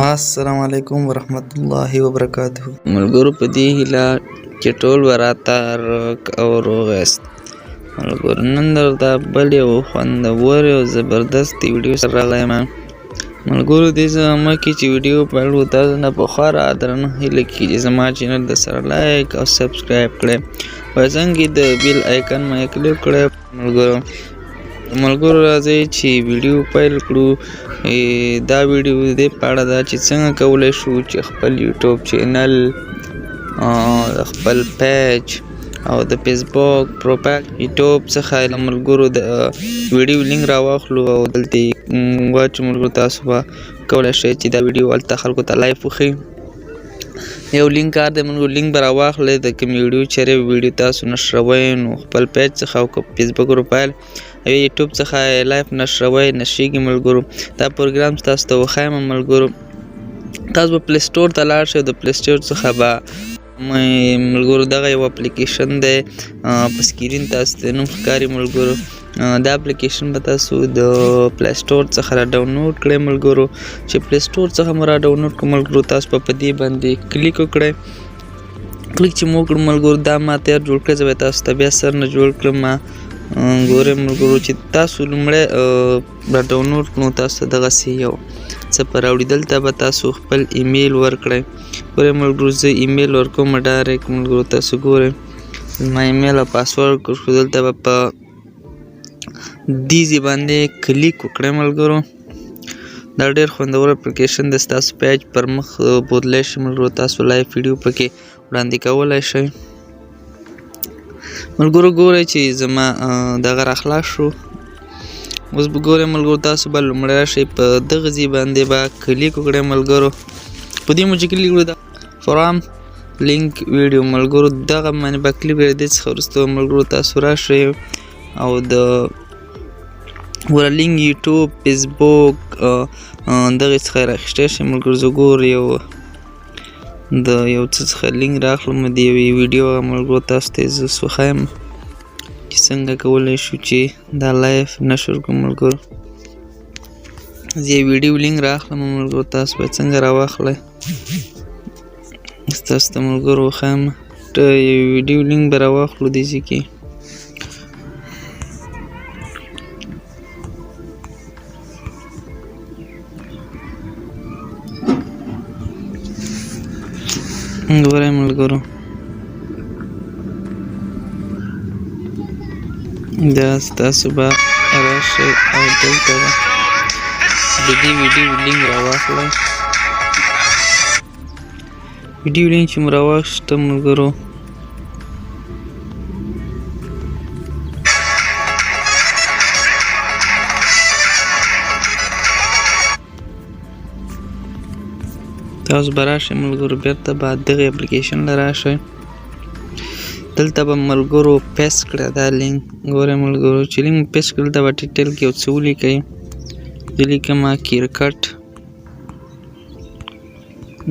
السلام علیکم ورحمت الله وبرکاته. ملګرو په دې هیله چې ټول به راته روغ او روغ یاست. ملګرو نن درته بل یو خوندور او زبردست ویډیو سره راغلی یم. ملګرو دې څه مخکې چې ویډیو پیل کړو تاسو نه پخوا را درنه هیله کېږي چې زما چینل د سره لایک او سبسکرایب کړئ او څنګه د بیل آیکن باندې کلیک کړئ. ملګرو راځئ چې ویډیو پیل کړو. دا ویډیو د دې په اړه ده چې څنګه کولی شو چې خپل یوټیوب چینل خپل پیج او د فیسبوک پروفایل یوټیوب څخه له ملګرو د ویډیو لینک راواخلو او دلته واچو. ملګرو تاسو به کولی شئ چې دا ویډیو هلته خلکو ته لایف وښیئ. یو لینک کار دی ملګرو، لینک به راواخلئ د کوم ویډیو چیرې ویډیو تاسو نشروئ نو خپل پیج څخه او فیسبوک پروفایل او یوټیوب څخه لایف نشروئ نشریږي. ملګرو دا پروګرام تاسو ته وښایم. ملګرو تاسو به پلی سټور ته لاړ شئ، د پلی سټور څخه به ملګرو دغه یو اپلیکیشن دی په سکرین تاسو ته نوم ښکاري. ملګرو دا اپلیکیشن به تاسو د پلی سټور څخه را ډاونلوډ کړئ. ملګرو چې پلی سټور څخه مو را ډاونلوډ کړئ ملګرو تاسو په دې باندې کلیک وکړئ. کلیک چې مو وکړو ملګرو دا ما تیار جوړ کړی، زه به تاسو ته بیا سر نه جوړ کړم. ګورئ ملګرو چې تاسو لومړی را ډاونلوډ کړو تاسو ته دغسې یو څه په راوړي. دلته به تاسو خپل ایمیل ورکړئ. ګورئ ملګرو زه ایمیل ورکوم ډایرکټ. ملګرو تاسو ګورئ زما ایمیل او پاسورډ کړو. دلته به په دې ځای باندې کلیک وکړئ. ملګرو دا ډېر خوندور اپلیکیشن دی، ستاسو پیج پر مخ بوتلی شي. ملګرو تاسو لایف ویډیو پکې وړاندې کولی شئ. ملګرو ګورئ چې زما دغه راخلاص شو. اوس به ګورئ ملګرو تاسو به لومړی راشئ په دغه ځای باندې به کلیک وکړئ. ملګرو په دې مو چې کلیک وکړئ فرام لینک ویډیو ملګرو دغه باندې به کلیک وکړئ. دې څخه وروسته ملګرو تاسو راشئ او د لینک یوټیوب فیسبوک دغې څخه یې راخیستی شئ. ملګرو زه ګور د یو څه څخه لینک راخلم د یوې ویډیو. ملګرو تاسو ته یې زه اوس وښایم چې څنګه کولی شو چې دا لایف نشر کړو. ملګرو زه یې ویډیو لینک راخلم ملګرو تاسو به څنګه راواخلئ تاسو ته ملګرو وښایم. یو ویډیو لینک به راواخلو دې ځای کې. ګورئ ملګرو دا ستاسو به راشئ او دلته به د دې ویډیو لینک راواخلئ. ویډیو لینک چې مو راواخیسته ملګرو تاسو به راشئ ملګرو بیرته به دغې اپلیکیشن له راشئ. دلته به ملګرو پیسټ کړئ دا لینک. ګورئ ملګرو چې لینک پیسټ کړئ دلته به ټیټل کې یو څه ولیکئ. زه لیکمه کرکټ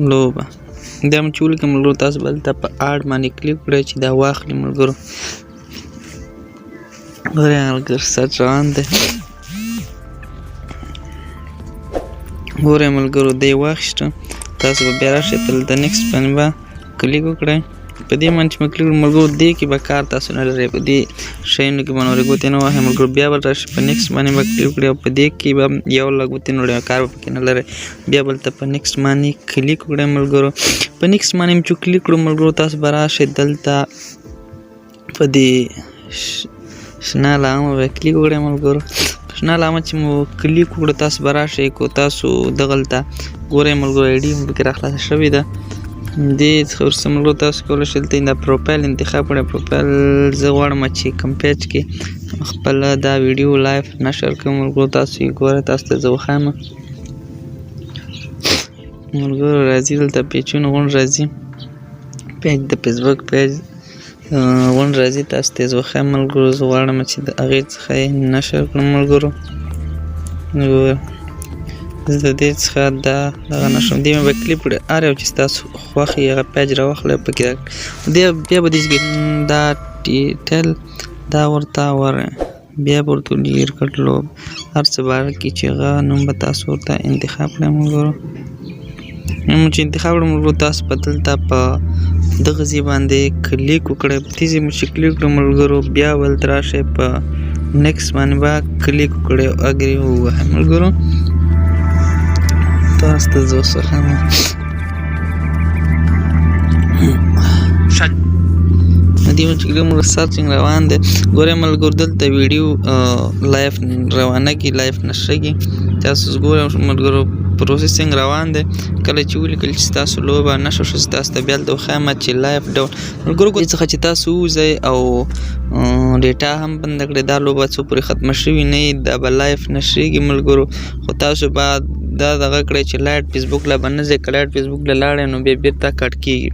لوبه. دا مو چې ولیکم ملګرو تاسو به دلته په اډ باندې کلیک کړئ چې دا واخلي. ملګرو ګورئ ملګرو سرچ روان دی. ګورئ ملګرو دی واخیسته. تاسو به بیا راشئ په دلته نیکسټ باندې به کلیک وکړئ. په دې باندې چې مو کلیک کړو ملګرو دې کې به کار تاسو نه لرئ، په دې شیانو کې به نورې ګوتې نه وهئ. ملګرو بیا به راشئ په نیکسټ باندې به کلیک وکړئ او په دې کې به یو له ګوتې نه وړئ، کار به پکې نه لرئ. بیا به دلته په نیکسټ باندې کلیک وکړئ. ملګرو په نیکسټ باندې چې کلیک کړو ملګرو تاسو به راشئ دلته په دې شنه علامه به کلیک وکړئ. ملګرو شنه علامه چې مو کلیک وکړو تاسو به راشئ کو تاسو دغلته ګورئ ملګرو آیډي مو پکې راخلاصه شوې ده. دې څخه وروسته ملګرو تاسو کولی شئ دلته دا پروفایل انتخاب کړئ. پروفایل زه غواړم چې کوم پیج کې خپله دا ویډیو لایف نشر کړم. ملګرو تاسو یې ګورئ تاسو ته زه وښایم. ملګرو راځي دلته پیجونه غونډ راځي، پیج د فیسبوک پیج غونډ راځي. تاسو ته یې زه وښایم. ملګرو زه غواړم چې د هغې څخه یې نشر کړم. ملګرو زه د دې څخه دغه نشم. دې مې به کلیک کړئ. هر یو چې ستاسو خوښ وي هغه پیج راواخلئ پکې بیا به دې دا ټیټل دا ورته بیا به ورته ولیکئ کرکټ لوب هر څه باره کې چې هغه نوم به تاسو ورته انتخاب کړئ. ملګرو چې انتخاب کړم ملګرو تاسو به دلته په دغه ځای باندې کلیک وکړئ په دې ځای مو چې کلیک کړئ ملګرو بیا ولته راشئ په نیکسټ باندې به کلیک وکړئ او اګري ووهئ ملګرو تاسو ته زه اوس وښیم دې مو چې کوم سرچینګ روان دی ګورئ ملګرو دلته ویډیو لایف روانه کړي لایف نشره کړي تاسو ګورئ ملګرو پروسیسینګ روان دی کله چې ولیکل چې ستاسو لوبه نشره شوه ستاسو ته بیا دلته وښیم چې لایف ډول ملګرو دې څخه چې تاسو ووځئ او ډیټا هم بنده کړئ دا لوبه څو پورې ختمه شوې نه وي دا به لایف نشریږي ملګرو خو تاسو باید دا دغه کړئ چې لایټ فیسبوک له به نه ځئ که لایټ فیسبوک له لاړئ نو بیا بېرته کټ کېږي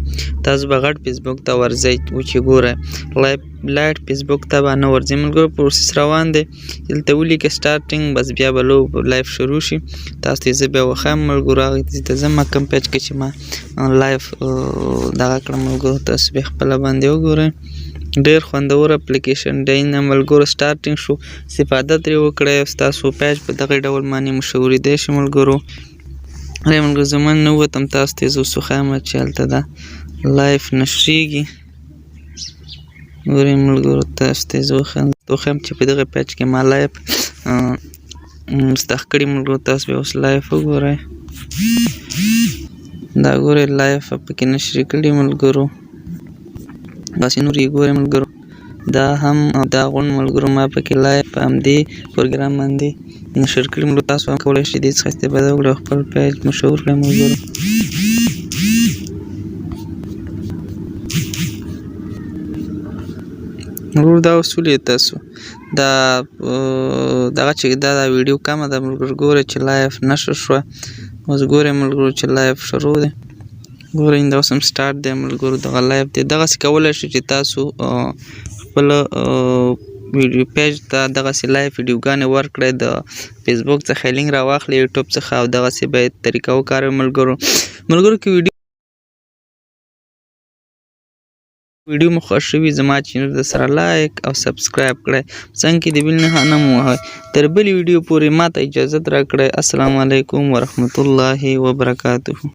تاسو به غټ فیسبوک ته ورځئ چې ګورئ لایټ فیسبوک ته به نه ورځئ ملګرو پروسس روان دی دلته ولیکئ سټارټینګ بس بیا به لایف شروع شي تاسو ته زه بیا وښیم ملګرو هغې ته ځم کوم پیج کې چې ما لایف دغه کړم ملګرو تاسو بیا خپله باندې وګورئ ډېر خوندور اپلیکیشن دی نه ملګرو سټارټینګ شو استفاده ترې وکړئ ستاسو پیج په دغه ډول باندې مشهورېدی شي ملګرو ملګرو زما نه ووتم تاسو ته یې زه اوس وښیم چې هلته دا لایف نشریږي ګورئ ملګرو تاسو ته یې زه وښیم چې په دغه پیج کې ما لایف مستخ کړي ملګرو تاسو بیا اوس لایف وګورئ دا ګورئ لایف پکې نشري کړي ملګرو داسې نور یې ګورئ ملګرو دا هم دا غونډ ملګرو ما پکې لایف په همدې پروګرام باندې نشر کړي ملګرو تاسو هم کولی شئ دې څخه استفاده وکړئ او خپل پیج مشهور کړئ ملګرو ملګرو دا اوس ولید تاسو دا دغه چې دا ویډیو کمه ده ملګرو ګورئ چې لایف نشر شوه اوس ګورئ ملګرو چې لایف شروع دی ګورئ دا اوس هم سټارټ دی ملګرو دغه لایف دی دغسې کولی شئ چې تاسو خپله ویډیو پیج ته دغسې لایف ویډیوګانې ورکړئ د فیسبوک څخه لینک راواخلئ یوټیوب څخه او دغسې به یې طریقه وکاروئ ملګرو که ویډیو مو خوښ شوي زما چینل درسره لایک او سبسکرایب کړئ څنګ کې د بیل نښانه مو ووهئ تر بلې ویډیو پورې ما ته اجازت راکړئ السلام علیکم ورحمة الله وبرکاته